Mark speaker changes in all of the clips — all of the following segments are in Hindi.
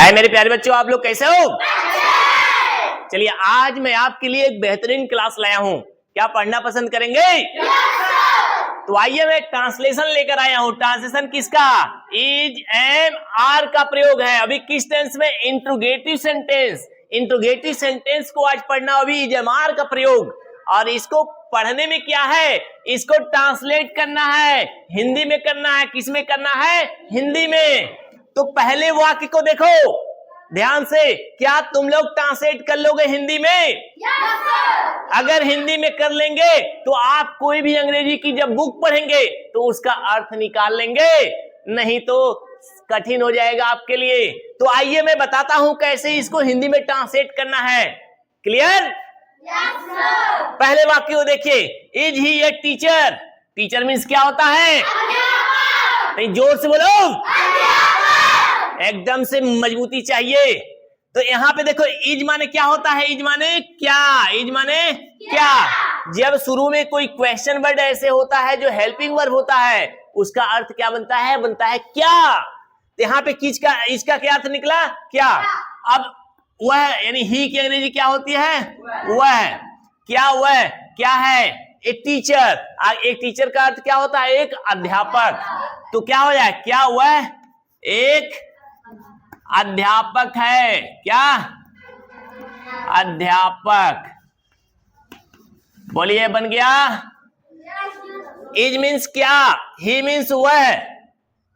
Speaker 1: हाय मेरे प्यारे बच्चों, आप लोग कैसे हो? चलिए आज मैं आपके लिए एक बेहतरीन क्लास लाया हूं। क्या पढ़ना पसंद करेंगे? तो आइए मैं ट्रांसलेशन लेकर आया हूं। ट्रांसलेशन किसका? इज एम आर का प्रयोग है। अभी किस टेंस में? Interrogative sentence. इंट्रोगेटिव सेंटेंस को आज पढ़ना, अभी इज एम आर का प्रयोग। और इसको पढ़ने में क्या है, इसको ट्रांसलेट करना है, हिंदी में करना है। किस में करना है? हिंदी में। तो पहले वाक्य को देखो ध्यान से। क्या तुम लोग ट्रांसलेट कर लोगे हिंदी में? Yes sir. अगर हिंदी में कर लेंगे तो आप कोई भी अंग्रेजी की जब बुक पढ़ेंगे तो उसका अर्थ निकाल लेंगे, नहीं तो कठिन हो जाएगा आपके लिए। तो आइए मैं बताता हूं कैसे इसको हिंदी में ट्रांसलेट करना है। क्लियर? Yes sir. पहले वाक्य को देखिए, is he a teacher. Teacher means क्या होता है? नहीं, जोर से बोलो, एकदम से मजबूती चाहिए। तो यहां पे देखो, इज माने क्या होता है? इज माने क्या? इज माने क्या? जब शुरू में कोई क्वेश्चन वर्ड ऐसे होता है जो हेल्पिंग वर्ब होता है, उसका अर्थ क्या बनता है? बनता है क्या। तो यहाँ पे किस का, इसका क्या अर्थ निकला? क्या। अब वह यानी ही की अंग्रेजी क्या होती है? वह। क्या वह क्या है? एक टीचर। एक टीचर का अर्थ क्या होता है? एक अध्यापक। तो क्या हो जाए? क्या वह एक अध्यापक है? क्या? अध्यापक। बोलिए, बन गया। इज मीन्स क्या, ही मीन्स वह,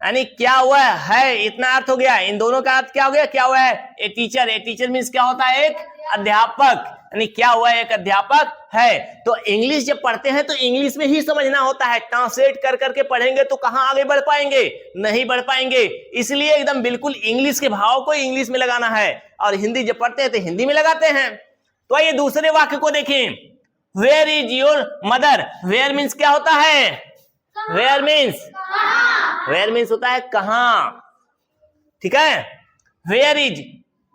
Speaker 1: यानी क्या वह है, इतना अर्थ हो गया। इन दोनों का अर्थ क्या हो गया? क्या वह है? A teacher. A teacher means क्या होता है? एक अध्यापक, यानी क्या हुआ? एक अध्यापक है। तो इंग्लिश जब पढ़ते हैं तो इंग्लिश में ही समझना होता है। ट्रांसलेट कर करके पढ़ेंगे तो कहां आगे बढ़ पाएंगे? नहीं बढ़ पाएंगे। इसलिए एकदम बिल्कुल इंग्लिश के भाव को इंग्लिश में लगाना है, और हिंदी जब पढ़ते हैं तो हिंदी में लगाते हैं। तो आइए दूसरे वाक्य को देखें। Where is your mother. Where means क्या होता है? वेयर मीन्स होता है कहां। ठीक है। Where is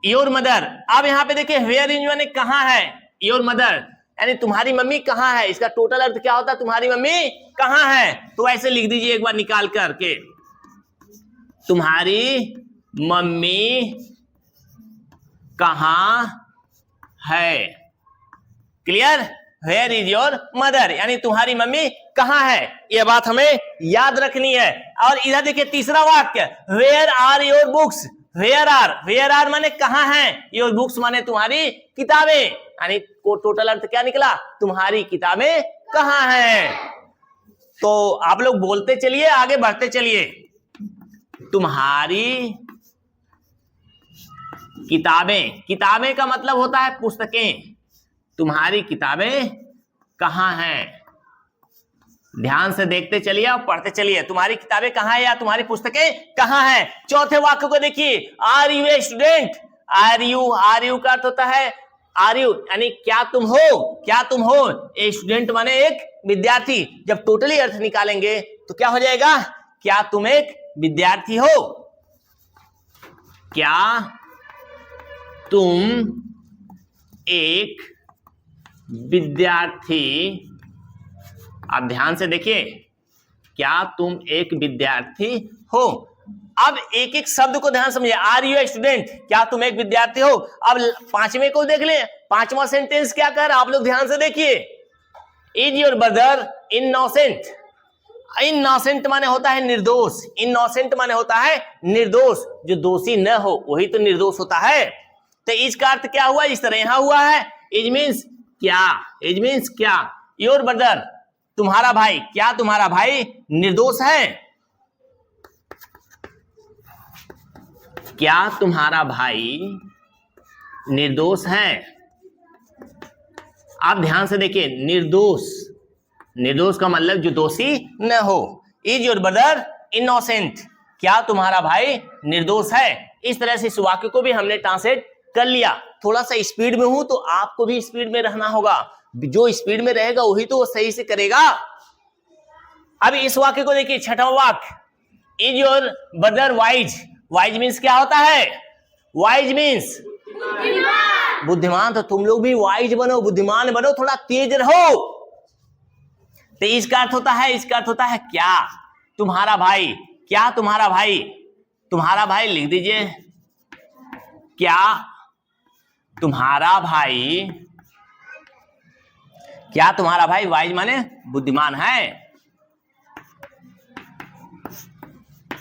Speaker 1: your mother. अब यहां पे देखिए, वेयर इज माने कहां है, योर मदर यानी तुम्हारी मम्मी कहां है। इसका टोटल अर्थ क्या होता है? तुम्हारी मम्मी कहां है। तो ऐसे लिख दीजिए एक बार निकाल करके, तुम्हारी मम्मी कहां है। Clear? Where is your mother यानी तुम्हारी मम्मी कहां है। यह बात हमें याद रखनी है। और इधर देखिए तीसरा वाक्य, where are your books. Where are माने कहां है, योर बुक्स माने तुम्हारी किताबें, यानी को टोटल अर्थ क्या निकला? तुम्हारी किताबें कहां हैं। तो आप लोग बोलते चलिए, आगे बढ़ते चलिए। तुम्हारी किताबें। किताबें का मतलब होता है पुस्तकें। तुम्हारी किताबें कहां हैं। ध्यान से देखते चलिए और पढ़ते चलिए। तुम्हारी किताबें कहां है या तुम्हारी पुस्तकें कहां हैं। चौथे वाक्य को देखिए, are you a student. Are you का अर्थ होता है आर यू यानी क्या तुम हो। क्या तुम हो। ए स्टूडेंट माने एक विद्यार्थी। जब टोटली अर्थ निकालेंगे तो क्या हो जाएगा? क्या तुम एक विद्यार्थी हो। क्या तुम एक विद्यार्थी। आप ध्यान से देखिए, क्या तुम एक विद्यार्थी हो। अब एक एक शब्द को ध्यान समझिए। आर यू ए स्टूडेंट, क्या तुम एक विद्यार्थी हो। अब पांचवें को देख ले, पांचवा सेंटेंस क्या कह रहा है आप लोग ध्यान से देखिए। Is your brother innocent. Innocent माने होता है निर्दोष। इनोसेंट माने होता है निर्दोष, जो दोषी न हो वही तो निर्दोष होता है। तो इज का अर्थ क्या हुआ? इस तरह यहां हुआ है। इज मीन्स क्या। इज मीन्स क्या। योर ब्रदर तुम्हारा भाई। क्या तुम्हारा भाई निर्दोष है। क्या तुम्हारा भाई निर्दोष है। आप ध्यान से देखिए, निर्दोष। निर्दोष का मतलब जो दोषी न हो। Is your brother innocent. क्या तुम्हारा भाई निर्दोष है। इस तरह से इस वाक्य को भी हमने ट्रांसलेट कर लिया। थोड़ा सा स्पीड में हूं तो आपको भी स्पीड में रहना होगा। जो स्पीड में रहेगा वही तो वो सही से करेगा। अब इस वाक्य को देखिए, छठवां वाक्य, is your brother wise. Wise means क्या होता है? वाइज मीन्स बुद्धिमान। तो तुम लोग भी वाइज बनो, बुद्धिमान बनो, थोड़ा तेज रहो। तो इसका अर्थ होता है, इसका अर्थ होता है क्या तुम्हारा भाई। क्या तुम्हारा भाई। तुम्हारा भाई लिख दीजिए। क्या तुम्हारा भाई वाइज माने बुद्धिमान है।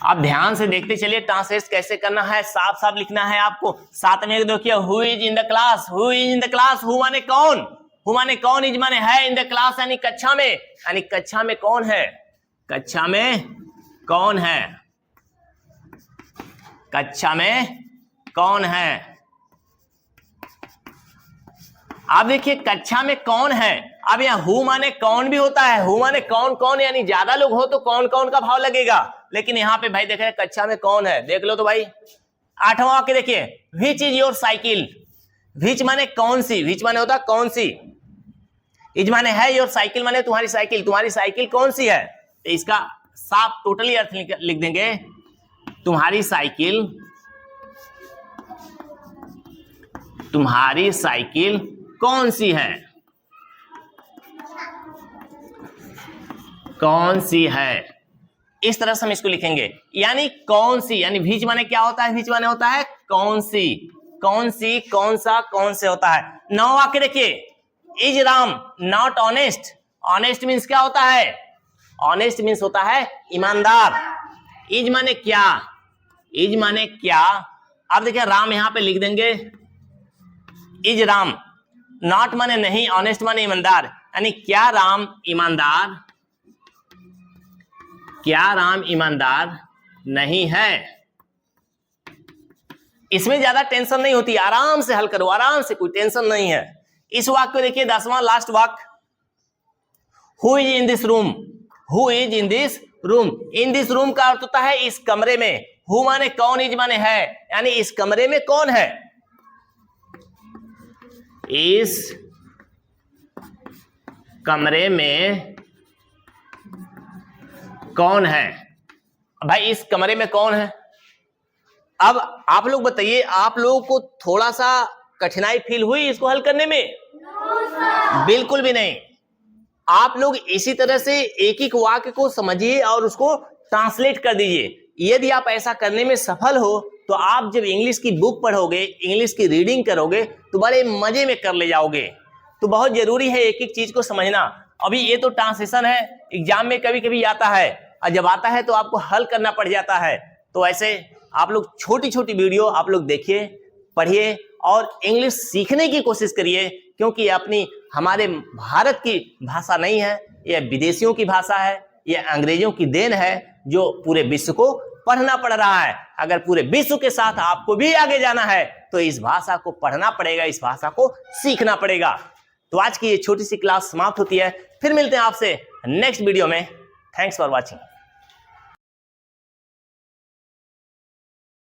Speaker 1: अब ध्यान से देखते चलिए ट्रांसलेट कैसे करना है, साफ साफ लिखना है आपको। साथ में देखिए who is in the class, who is in the class, who माने कौन, हु माने कौन, इज माने है, इन द क्लास यानी कक्षा में, यानी कक्षा में कौन है, कक्षा में कौन है, कक्षा में कौन है। अब देखिए कक्षा में कौन है। अब यहाँ हु माने कौन भी होता है, हु माने कौन कौन, यानी ज्यादा लोग हो तो कौन कौन का भाव लगेगा, लेकिन यहाँ पे भाई देख रहे कक्षा में कौन है, देख लो तो भाई। 8वां वाक्य देखिए विच इज योर साइकिल, विच माने कौन सी, विच माने होता कौन सी, इज माने है, योर साइकिल माने तुम्हारी साइकिल, तुम्हारी साइकिल कौन सी है। तो इसका साफ टोटली अर्थ लिख देंगे तुम्हारी साइकिल, तुम्हारी साइकिल कौन सी है, कौन सी है। इस तरह से हम इसको लिखेंगे, यानी कौन सी, यानी विच माने क्या होता है, विच माने होता है कौन सी, कौन सी, कौन सा, कौन से होता है। 9वां वाक्य देखिए is Ram not honest, honest means क्या होता है, ऑनेस्ट मीन्स होता है ईमानदार। इज माने क्या, इज माने क्या। अब देखिए राम यहां पे लिख देंगे इज राम, नॉट माने नहीं, ऑनेस्ट माने ईमानदार, यानी क्या राम ईमानदार, क्या राम ईमानदार नहीं है। इसमें ज्यादा टेंशन नहीं होती, आराम से हल करो, आराम से, कोई टेंशन नहीं है। इस वाक्य को देखिए 10वां लास्ट वाक्य who is in this room, who is in this room, in this room का अर्थ होता है इस कमरे में, हु माने कौन, इज माने है, यानी इस कमरे में कौन है, इस कमरे में कौन है। भाई इस कमरे में कौन है। अब आप लोग बताइए, आप लोगों को थोड़ा सा कठिनाई फील हुई इसको हल करने में? बिल्कुल भी नहीं। आप लोग इसी तरह से एक एक वाक्य को समझिए और उसको ट्रांसलेट कर दीजिए। यदि आप ऐसा करने में सफल हो तो आप जब इंग्लिश की बुक पढ़ोगे, इंग्लिश की रीडिंग करोगे तो बड़े मजे में कर ले जाओगे। तो बहुत जरूरी है एक एक चीज को समझना। अभी ये तो ट्रांसलेशन है, एग्जाम में कभी कभी आता है और जब आता है तो आपको हल करना पड़ जाता है। तो ऐसे आप लोग छोटी छोटी वीडियो आप लोग देखिए, पढ़िए और इंग्लिश सीखने की कोशिश करिए, क्योंकि ये अपनी हमारे भारत की भाषा नहीं है, यह विदेशियों की भाषा है, यह अंग्रेजों की देन है जो पूरे विश्व को पढ़ना पड़ रहा है। अगर पूरे विश्व के साथ आपको भी आगे जाना है तो इस भाषा को पढ़ना पड़ेगा, इस भाषा को सीखना पड़ेगा। तो आज की ये छोटी सी क्लास समाप्त होती है, फिर मिलते हैं आपसे नेक्स्ट वीडियो में। Thanks for watching.